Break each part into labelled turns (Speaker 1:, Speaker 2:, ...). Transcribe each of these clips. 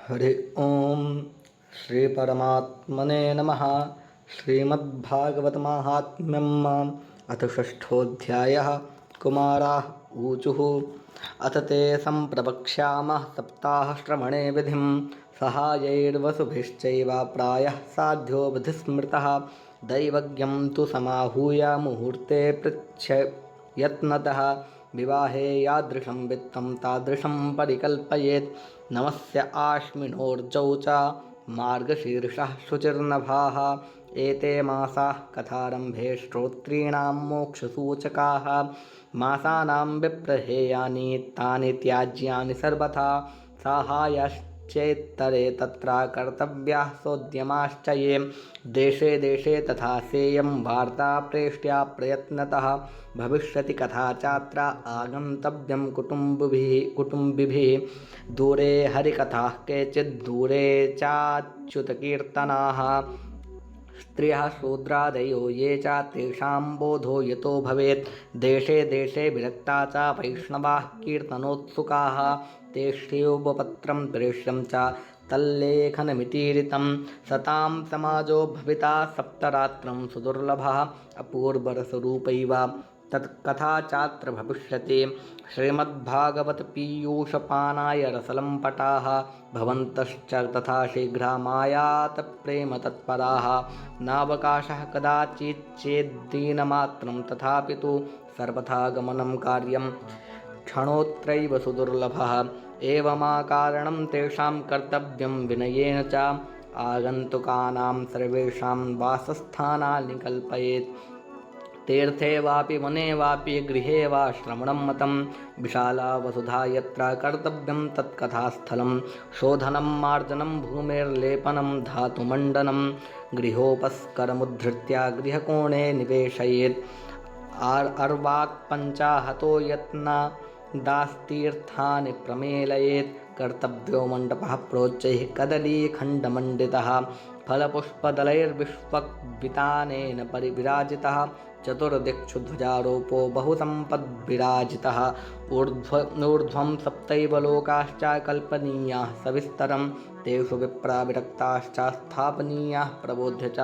Speaker 1: हरि ओम श्री परमात्मने नमः। श्रीमद्भागवत महात्म्यम् अथ षष्ठोऽध्यायः। कुमाराः ऊचुः अथ ते सम्प्रवक्ष्यामः सप्ताहश्रवणे विधिं सहायैर्वसुभिश्चैव प्रायः साध्यो विधिस्मृतः दैवज्ञं तु समाहूय मुहूर्ते पृच्छ यत्नतः विवाहे यादृशं वित्तं तादृशं परिकल्पयेत्। नमस्य आश्विनोर्जौ च मार्गशीर्षः शुचिर्नभाः एते मासाः कथारम्भे श्रोत्रीणां मोक्षसूचकाः। मासानां विप्रहेयानि तानि त्याज्यानि सर्वथा साहाय्यश्चेत्तरे तत्र कर्तव्याः सोद्यमाश्च ये। देशे देशे तथा सेयं वार्ता प्रेष्ट्या प्रयत्नतः भविष्यति कथा चात्र आगन्तव्यं कुटुम्बिभिः। दूरे हरिकथाः केचित् दूरे चाच्युतकीर्तनाः स्त्रियः शूद्रादयो ये च तेषां बोधो यतो भवेत्। देशे देशे विरक्ता च वैष्णवाः कीर्तनोत्सुकाः तेष्वेवपत्रं दृश्यं च तल्लेखनमितीरितं सतां समाजो भविता सप्तरात्रं सुदुर्लभः अपूर्वरसरूपैव तत्कथा चात्र भविष्यति। श्रीमद्भागवत पीयूषपानाय रसलम्पटाः भवन्तश्च तथा शीघ्रा मायात प्रेम तत्पराः। नावकाशः कदाचित् चेद्दीनमात्रं तथापि तु सर्वथा गमनं कार्यं क्षणोत्रैव सुदुर्लभः। एवमाकारणं तेषां कर्तव्यं विनयेन च आगन्तुकानां सर्वेषां वासस्थानानि कल्पयेत्। तीर्थे वापि वने वापि गृहे वा श्रवणं मतं विशाला वसुधा यत्र कर्तव्यं तत्कथास्थलं। शोधनं मार्जनं भूमिर्लेपनं धातुमण्डनं गृहोपस्करमुद्धृत्य गृहकोणे निवेशयेत्। अर्वाक् पञ्चाहतो यत्नदास्तीर्थानि प्रमेलयेत्। कर्तव्यो मण्डपः प्रोच्चैः कदलीखण्डमण्डितः फलपुष्पदलैर्विश्वक्वितानेन परिविराजितः। चतुर्दिक्षु ध्वजारोपो बहुसम्पद्विराजितः। ऊर्ध्वं सप्तैव लोकाश्च कल्पनीयाः सविस्तरं तेषु विप्रा विरक्ताश्च स्थापनीयाः प्रबोध्य च।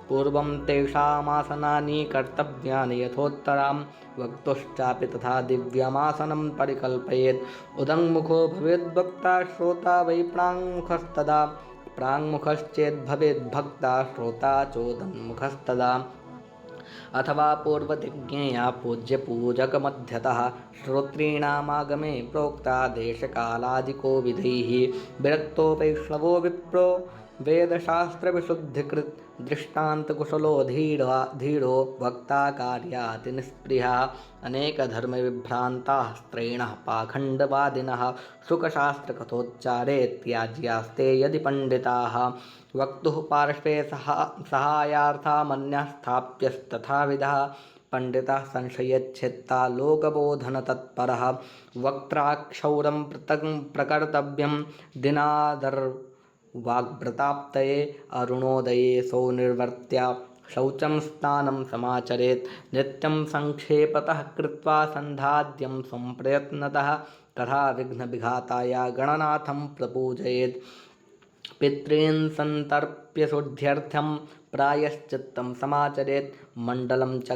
Speaker 1: पूर्वं तेषामासनानि कर्तव्यानि यथोत्तरां वक्तुश्चापि तथा दिव्यमासनं परिकल्पयेत्। उदङ्मुखो भवेद्वक्ता श्रोता वै प्राङ्मुखस्तदा प्राङ्मुखश्चेद्भवेद्भक्ता श्रोता चोदन्मुखस्तदा। अथवा पूर्वतिज्ञेया पूज्यपूजकमध्यतः श्रोत्रीणामागमे प्रोक्ता देशकालादिको विधैः। विरक्तो वैष्णवो विप्रो वेदशास्त्रविशुद्धिकृत् दृष्टान्तकुशलो धीरो वक्ता कार्यातिनिस्पृहः। अनेकधर्मविभ्रान्ताः स्त्रैणः पाखण्डवादिनः शुकशास्त्रकथोच्चारे त्याज्यास्ते यदि पण्डिताः। वक्तुः पार्श्वे सहायार्थामन्यः स्थाप्यस्तथाविधः पण्डितः संशयच्छेत्ता लोकबोधनतत्परः। वक्त्राक्षौरं प्रकर्तव्यं दिनादर्वाग्भृताप्तये अरुणोदये सो निर्वर्त्य शौचं स्नानं समाचरेत्। नित्यं संक्षेपतः कृत्वा सन्धाद्यं स्वं प्रयत्नतः तथा विघ्नविघाताय गणनाथं प्रपूजयेत्। पितॄन् सन्तर्प्य शुद्ध्यर्थं प्रायश्चित्तं समाचरेत्। मण्डलं च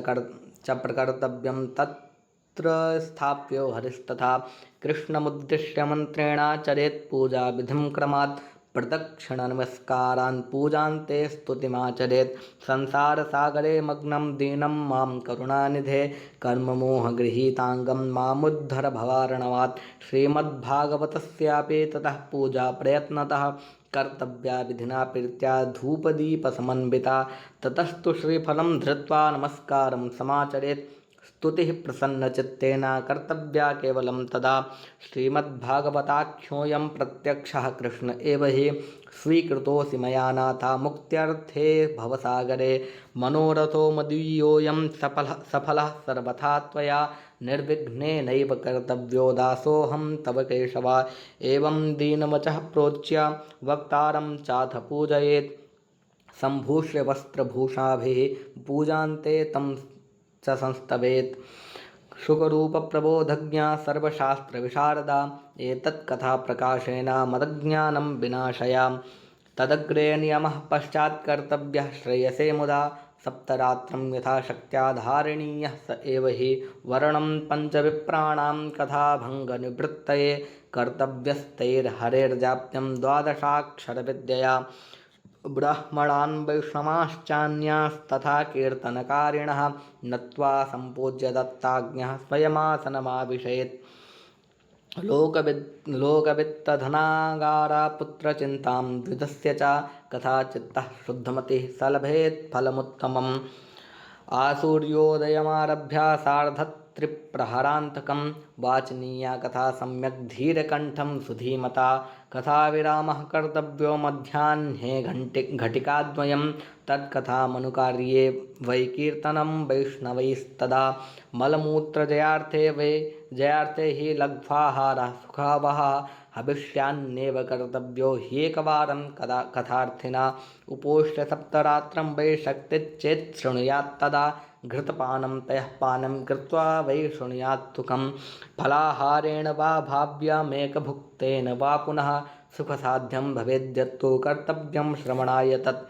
Speaker 1: प्रकर्तव्यं तत्र स्थाप्यो हरिस्तथा कृष्णमुद्दिश्य मन्त्रेण चरेत् पूजाविधिं क्रमात्। प्रदक्षिणनमस्कारान् पूजान्ते स्तुतिमाचरेत्। संसारसागरे मग्नं दीनं मां करुणानिधे कर्ममोहगृहीताङ्गं मामुद्धर भवार्णवात्। श्रीमद्भागवतस्यापि ततः पूजा प्रयत्नतः कर्तव्या विधिना प्रीत्या धूपदीपसमन्विता। ततस्तु श्रीफलं धृत्वा नमस्कारं समाचरेत्। स्तुतिः प्रसन्नचित्तेन कर्तव्या केवलं तदा। श्रीमद्भागवताख्योऽयं प्रत्यक्षः कृष्ण एव हि स्वीकृतोऽसि मया नाथ मुक्त्यर्थे भवसागरे। मनोरथो मदीयोऽयं सफलः सर्वथा त्वया निर्विघ्नेनैव कर्तव्यो दासोऽहं तव केशव। एवं दीनवचः प्रोच्य वक्तारं चाथ पूजयेत्। सम्भूष्य वस्त्रभूषाभिः पूजान्ते तं च संस्तवेत्। शुकरूपप्रबोधज्ञा सर्वशास्त्रविशारदा एतत्कथाप्रकाशेन मदज्ञानं विनाशया तदग्रे नियमः पश्चात् कर्तव्यः श्रेयसे मुदा सप्तरात्रं यथाशक्त्या धारणीयः स एव हि वर्णं पञ्चविप्राणां कथाभङ्गनिवृत्तये कर्तव्यस्तैर्हरेर्जाप्यं द्वादशाक्षरविद्यया ब्राह्मणान् वैष्णवाश्चान्यास्तथा कीर्तनकारिणः नत्वा सम्पूज्य दत्ताज्ञः स्वयमासनमाविशेत् लोकवित्तधनागारा पुत्रचिन्तां द्विधस्य च कथाचित्तः शुद्धमतिः सलभेत् फलमुत्तमम् आसूर्योदयमारभ्य सार्धत्रिप्रहरान्तकं वाचनीया कथा सम्यक् धीरकण्ठं सुधीमता कथाविरामः कर्तव्यो मध्याह्ने घटिकाद्वयं तत्कथामनुकार्ये वै कीर्तनं वैष्णवैस्तदा मलमूत्रजयार्थे जयार्थे हि लघ्वाहारः सुखावहः हविष्यान्नेव कर्तव्यो ह्येकवारं कथार्थिना उपोष्य सप्तरात्रं वै शक्तिश्चेत् शृणुयात्तदा घृतपानं तयः पानं कृत्वा वै शृणुयात्तुकं फलाहारेण वा भाव्यमेकभुक्तेन वा पुनः सुखसाध्यं भवेद्यत्तु कर्तव्यं श्रवणाय तत्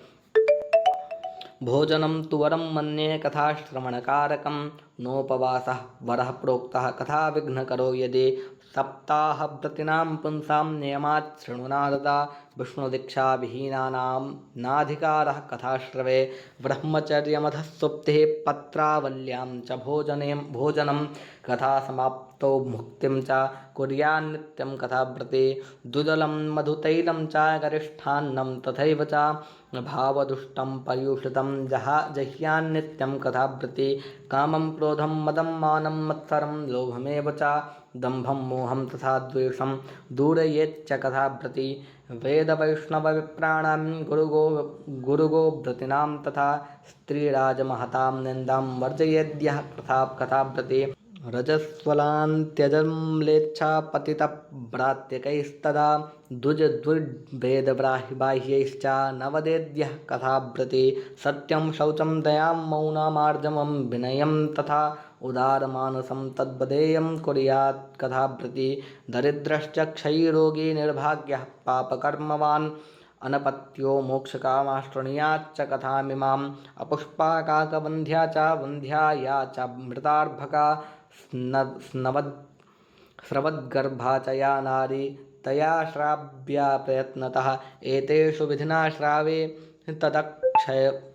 Speaker 1: भोजनं तु वरं मन्ये कथाश्रवणकारकं नोपवासः वरः प्रोक्तः कथाविघ्नकरो यदि सप्ताहव्रतीनां पुंसां नियमात् शृणुनारदा विष्णुदीक्षाविहीनानां नाधिकारः कथाश्रवे ब्रह्मचर्यमधः सुप्तिः पत्रावल्यां च भोजनं कथासमाप्तौ मुक्तिं च कुर्यान्नित्यं कथाव्रते दुदलं मधुतैलं च गरिष्ठान्नं तथैव च भावदुष्टं पर्युषितं जह्यान्नित्यं कथाव्रते कामं क्रोधं मदं मानं मत्सरं लोभमेव च दम्भं मोहं तथा द्वेषं दूरयेच्च कथाव्रती वेदवैष्णवविप्राणां गुरुगोव्रतीनां तथा स्त्रीराजमहतां निन्दां वर्जयेद्यः कथाव्रते रजस्वलान् त्यजम्लेच्छा पतितभ्रात्यकैस्तदा द्विजद्विर्वेदबाह्यैश्च न वदेद्यः कथाव्रते सत्यं शौचं दयां मौनमार्जवं विनयं तथा उदारमानसं तद्वदेयं कुर्यात् कथाव्रते दरिद्रश्च क्षयीरोगी निर्भाग्यः पापकर्मवान् अनपत्यो मोक्षकामाश्रृणुयाच्च कथामिमाम् अपुष्पाकाकवन्ध्या च वन्ध्या या च मृतार्भका स्रवद्गर्भा च या नारी तया श्राव्या प्रयत्नतः एतेषु विधिना श्रावे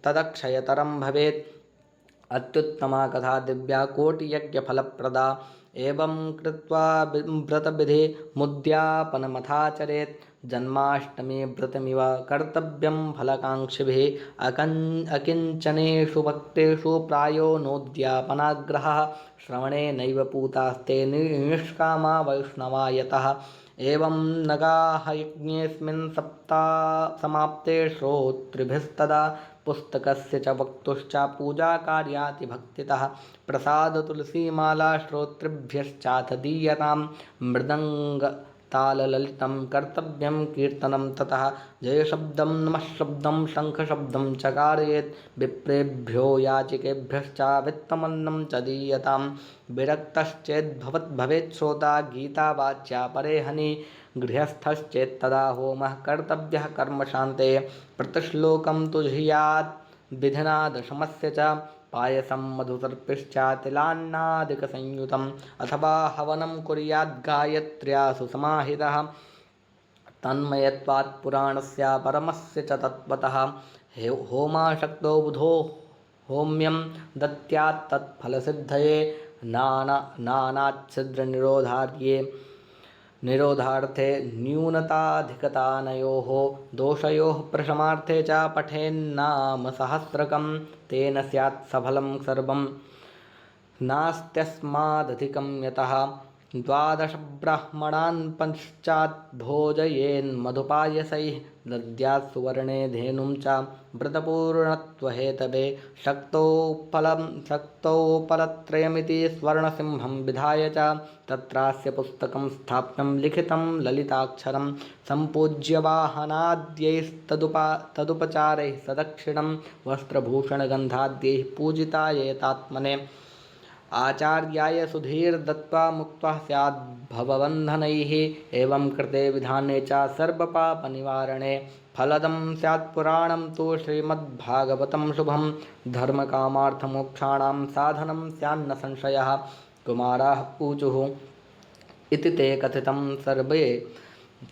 Speaker 1: तदक्षयतरं भवेत् अत्युत्तमा कथा दिव्या कोटियज्ञफलप्रदा एवं कृत्वा व्रतविधि मुद्यापनमथाचरेत् जन्माष्टमी व्रतमिव कर्तव्यं फलकाङ्क्षिभिः अकिञ्चनेषु भक्तेषु प्रायो नोद्यापनाग्रहः श्रवणे नैव पूतास्ते निष्कामा वैष्णवा यतः एवं नगाहयज्ञेऽस्मिन् समाप्ते श्रोतृभिस्तदा पुस्तकस्य च वक्तुश्च पूजाकार्यातिभक्तितः प्रसादतुलसीमाला श्रोतृभ्यश्चाथ दीयतां मृदङ्गताललितं कर्तव्यं कीर्तनं ततः जयशब्दं नमःशब्दं शङ्खशब्दं च कारयेत् विप्रेभ्यो याचिकेभ्यश्च वित्तमन्नं च दीयतां विरक्तश्चेद्भवेत् श्रोता गीतावाच्या परेहनि गृहस्थश्चेत्तदा होमः कर्तव्यः कर्मशान्ते प्रतिश्लोकं तु धियात् विधिना दशमस्य च पायसं मधुसर्पिश्च तिलान्नादिकसंयुतम् अथवा हवनं कुर्यात् गायत्र्यासु समाहितः तन्मयत्वात् पुराणस्य परमस्य च तत्त्वतः होमाशक्तो बुधो होम्यं दत्यात् तत्फलसिद्धये निरोधार्थे न्यूनताधिकतानयोः दोषयोः प्रशमार्थे च पठेन्नाम सहस्रकं तेन स्यात् सफलं सर्वं नास्त्यस्मादधिकं यतः द्वादश ब्राह्मणान् पश्चात् भोजयेन्मधुपायसैः दद्यात् सुवर्णे धेनुं च व्रतपूर्णत्वहेतवे शक्तौ फलत्रयमिति स्वर्णसिंहं विधाय च तत्रास्य पुस्तकं स्थाप्यं लिखितं ललिताक्षरं सम्पूज्य वाहनाद्यैस्तदुपचारैः सदक्षिणं वस्त्रभूषणगन्धाद्यैः पूजितायेतात्मने आचार्याय सुधीर्दत्त्वा मुक्तः स्याद् भवबन्धनैः। एवं कृते विधाने च सर्वपापनिवारणे फलदं स्यात् पुराणं तु श्रीमद्भागवतं शुभं। धर्मकामार्थमोक्षाणां साधनं स्यान्न संशयः। कुमाराः ऊचुः इति ते कथितं सर्वे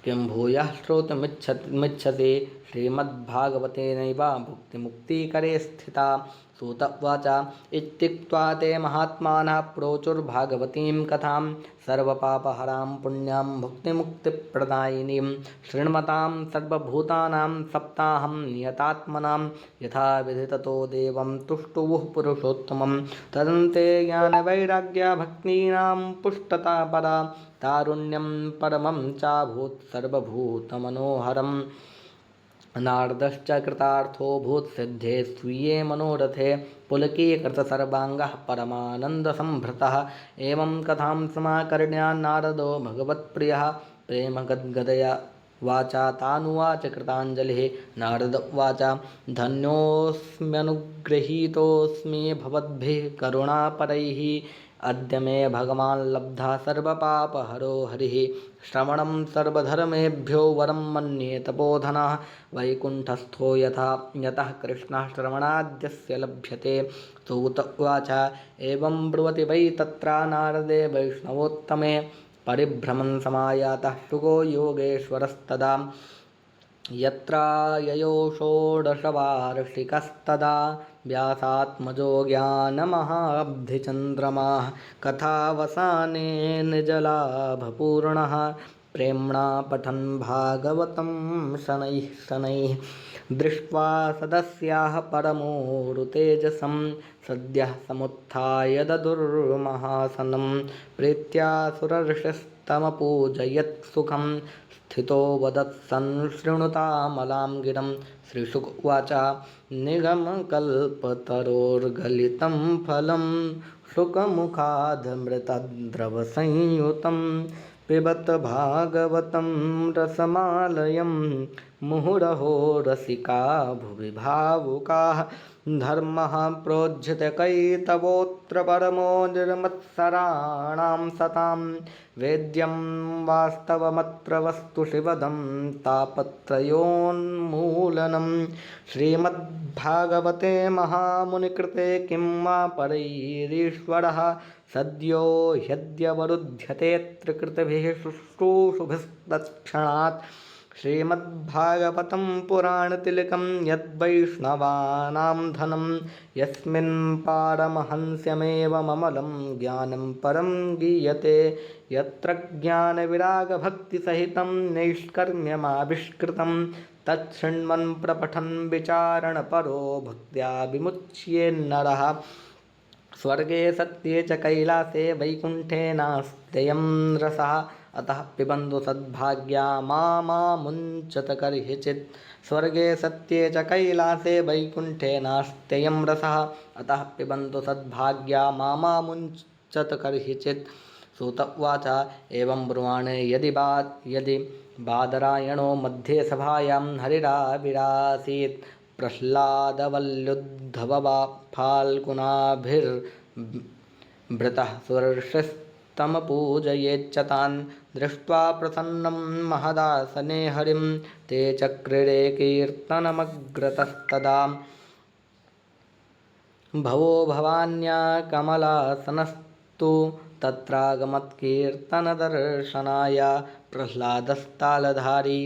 Speaker 1: किं भूयः श्रोतुमिच्छसि। श्रीमद्भागवतेनैव भुक्तिमुक्तिकरे स्थिता। सूत उवाच इत्युक्त्वा ते महात्मानः प्रोचुर्भागवतीं कथां सर्वपापहरां पुण्यां भुक्तिमुक्तिप्रदायिनीं। शृण्वतां सर्वभूतानां सप्ताहं नियतात्मनां यथा विधिततो देवं तुष्टुवुः पुरुषोत्तमं। तदन्ते ज्ञानवैराग्यभक्तीनां पुष्टता परा तारुण्यं परमं चाभूत् सर्वभूतमनोहरम्। नारदश्च कृतार्थोऽभूत् सिद्धे स्वीये मनोरथे पुलकीकृतसर्वाङ्गः परमानन्दसम्भृतः। एवं कथां समाकर्ण्य नारदो भगवत्प्रियः प्रेमगद्गदया वाचा तानुवाच कृताञ्जलिः। नारद उवाच धन्योऽस्म्यनुगृहीतोऽस्मि भवद्भिः करुणापरैः। अद्य मे भगवान् लब्धः सर्वपापहरो हरिः। श्रवणं सर्वधर्मेभ्यो वरं मन्ये तपोधनः। वैकुण्ठस्थो यतः कृष्णः श्रवणाद्यस्य लभ्यते। सूत उवाच एवं ब्रुवति वै तत्र नारदे वैष्णवोत्तमे। परिभ्रमन् समायातः शुको योगेश्वरस्तदा। यत्र ययौ षोडशवार्षिकस्तदा व्यासात्मजो ज्ञानमहाब्धिचन्द्रमाः। कथावसाने निजलाभपूर्णः प्रेम्णा पठन् भागवतं शनैः शनैः। दृष्ट्वा सदस्याः परमोरुतेजसं सद्यः समुत्थाय ददुर्महासनं। प्रीत्या सुरर्षिस्तमपूजयत् सुखं स्थितो वदत्सन् शृणुतामलां गिरं। श्रीशुक उवाच निगमकल्पतरोर्गलितं फलं शुकमुखादमृतद्रवसंयुतं। पिबत भागवतं रसमालयं मुहुरहो रसिका भुवि भावुकाः। धर्मः प्रोज्झितकैतवोऽत्र परमो निर्मत्सराणां सतां। वेद्यं वास्तवमत्र वस्तु शिवदं तापत्रयोन्मूलनं। श्रीमद्भागवते महामुनिकृते किं वा परैरीश्वरः। सद्यो ह्यद्यवरुध्यतेऽत्र कृतभिः शुश्रूषुभिस्तत्क्षणात्। श्रीमद्भागवतं पुराणतिलकं यद्वैष्णवानां धनं। यस्मिन् पारमहंस्यमेवममलं ज्ञानं परं गीयते। यत्र ज्ञानविरागभक्तिसहितं नैष्कर्म्यमाविष्कृतं। तच्छृण्वन् प्रपठन् विचारणपरो भक्त्या विमुच्येन्नरः। स्वर्गे सत्ये च कैलासे वैकुण्ठे नास्त्ययं रसः। अतः पिबन्तु सद्भाग्या मामुञ्चत कर्हिचित्। स्वर्गे सत्ये च कैलासे वैकुण्ठे नास्त्ययं रसः। अतः पिबन्तु सद्भाग्या मामुञ्चत कर्हिचित्। सूत उवाच एवं ब्रुवाणे यदि बादरायणो मध्ये सभायां हरिराविरासीत्। प्रह्लादवल्लुद्धववा फाल्गुनाभिर्भृतः सुरर्षिस्तमपूजयेच्च तान्। दृष्ट्वा प्रसन्नं महदासने हरिं ते चक्रिरे कीर्तनमग्रतस्तदा। भवो भवान्या कमलासनस्तु तत्रागमत्कीर्तनदर्शनाय। प्रह्लादस्तालधारी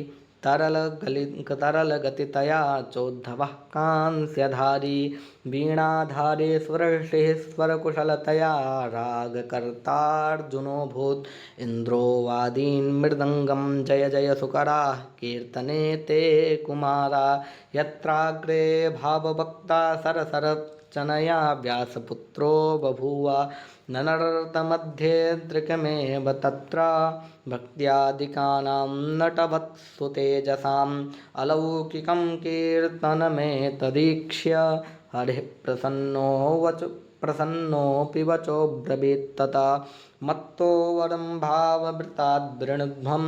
Speaker 1: तरलगतितया चोद्धवः कांस्यधारी। वीणाधारे स्वरर्षिः स्वरकुशलतया रागकर्तार्जुनोऽभूत्। इन्द्रो वादीन् मृदङ्गं जय जय सुकराः कीर्तने ते कुमारा। यत्राग्रे भावभक्ता सरसरचनया व्यासपुत्रो बभूव। ननरतमध्ये दृकमेव तत्र भक्त्यादिकानां नटवत्सु तेजसाम्। अलौकिकं कीर्तनमेतदीक्ष्य हरिः प्रसन्नोऽपि वचो ब्रवीत्तता। मत्तो वरं भावभृताद्वृणुध्वं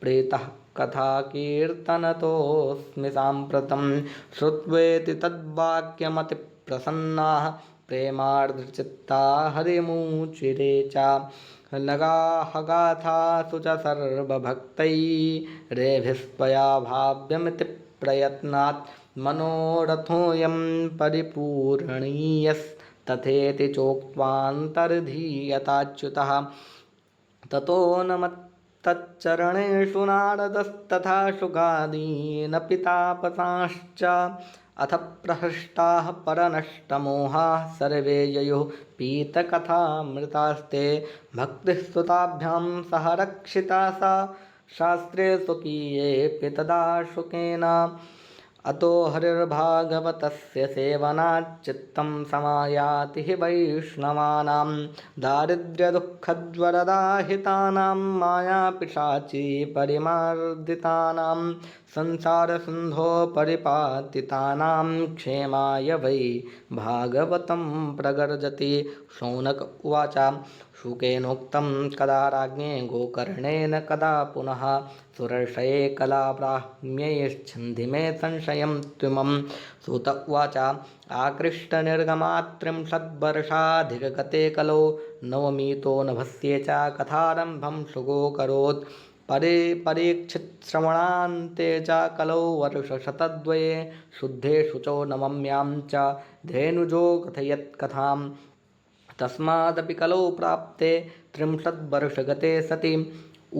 Speaker 1: प्रीतः कथा कीर्तनतोऽस्मि साम्प्रतं। श्रुत्वेति तद्वाक्यमतिप्रसन्नाः प्रेमार्द्रचित्ता हरिमुचिरे च लगाहगाथासु च सर्वभक्तैरेभिस्त्वया भाव्यमिति प्रयत्नात् मनोरथोऽयं परिपूरणीयस्तथेति चोक्त्वान्तर्धीयताच्युतः ततो न मत्तच्चरणेषु नारदस्तथा शुगादीनपि तापसांश्च अथ प्रहृष्टाः परनष्टमोहाः सर्वे ययुः पीतकथामृतास्ते भक्तिस्तुताभ्यां सह रक्षिता सा शास्त्रे स्वकीयेऽपि तदा शुकेन अतो हरिर्भागवतस्य सेवनाच्चित्तं समायाति हि वैष्णवानां दारिद्र्यदुःखज्वरदाहितानां मायापिशाची परिमार्दितानां संसारसिन्धो परिपातितानां क्षेमाय वै भागवतं प्रगर्जति। शौनक उवाच शुकेनोक्तं कदा राज्ञे गोकर्णेन कदा पुनः सुरर्षये कला ब्राह्म्यैश्छन्धि मे संशयं त्विमं। सूत उवाच आकृष्टनिर्गमात्रिंशद्वर्षाधिकगते कलौ नवमीतो नभस्ये च कथारम्भं शुगोऽकरोत् परीक्षितश्रवणान्ते च कलौ वर्षशतद्वये शुद्धे शुचौ नवम्यां च धेनुजो कथयत् कथाम् तस्मादपि कलौ प्राप्ते त्रिंशद्वर्षगते सति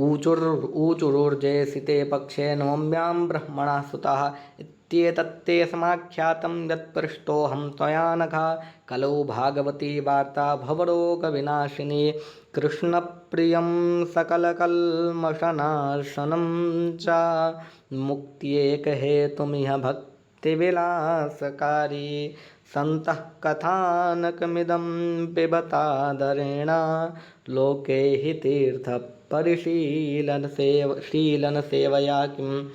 Speaker 1: ऊचुरुर्जेसिते पक्षे नवम्यां ब्रह्मणः सुतः इत्येतत्ते समाख्यातं यत्पृष्टोऽहं त्वया नघा कलौ भागवती वार्ता भवरोगविनाशिनी कृष्णप्रियं सकलकल्मषनाशनं च मुक्त्येकहेतुमिह भक्तिविलासकारी सन्तः कथानकमिदं पिबतादरेण लोके हि तीर्थपरिशीलनसेवया किम्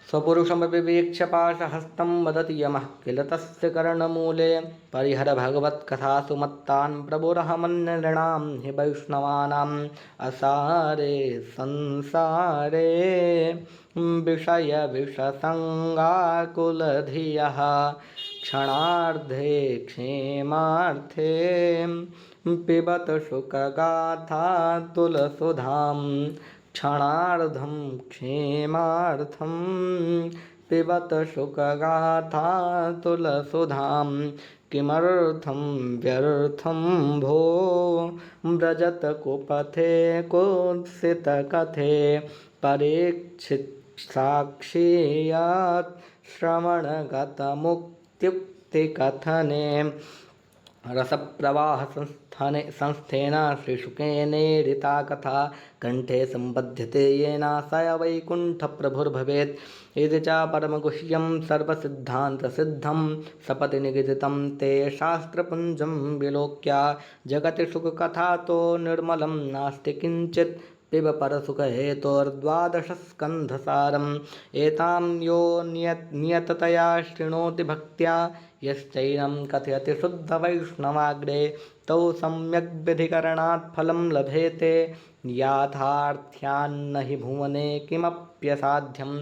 Speaker 1: स्वपुरुषमविवेक्ष्य पाशहस्तं वदति यमः किल तस्य कर्णमूले परिहर भगवत्कथासु मत्तान् प्रभुरहमन्यनृणां हि वैष्णवानाम् असारे संसारे विषयविषसङ्गाकुलधियः क्षणार्धे क्षेमार्थे पिबत शुकगाथा तुलसुधां क्षणार्धं क्षेमार्थं पिबत शुकगाथा तुलसुधां किमर्थं व्यर्थं भो व्रजत कुपथे कुत्सितकथे परीक्षित साक्षीयात् श्रवणगतमुक्त्युक्तिकथने रसप्रवाह संस्थेन श्रीशुकेनेरिता कथा कंठे संबध्यते येन स वैकुण्ठप्रभुर्भवेत् इति च परमगुह्यं सर्वसिद्धान्तसिद्धं सपदि निगदितं ते शास्त्रपुञ्जं विलोक्य जगति सुखकथा तो निर्मलं नास्ति किञ्चित् पिब परसुखहेतोर्द्वादशस्कन्धसारम् एतां यो नियततया शृणोति भक्त्या यश्चैनं कथयति शुद्धवैष्णवाग्रे तौ सम्यग् विधिकरणात् फलं लभेते याथार्थ्यान्न हि भुवने किमप्यसाध्यम्।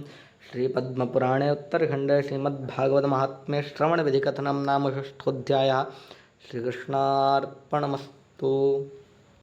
Speaker 1: श्रीपद्मपुराणे उत्तरखण्डे श्रीमद्भागवतमाहात्म्ये श्रवणविधिकथनं नाम षष्ठोऽध्यायः। श्रीकृष्णार्पणमस्तु।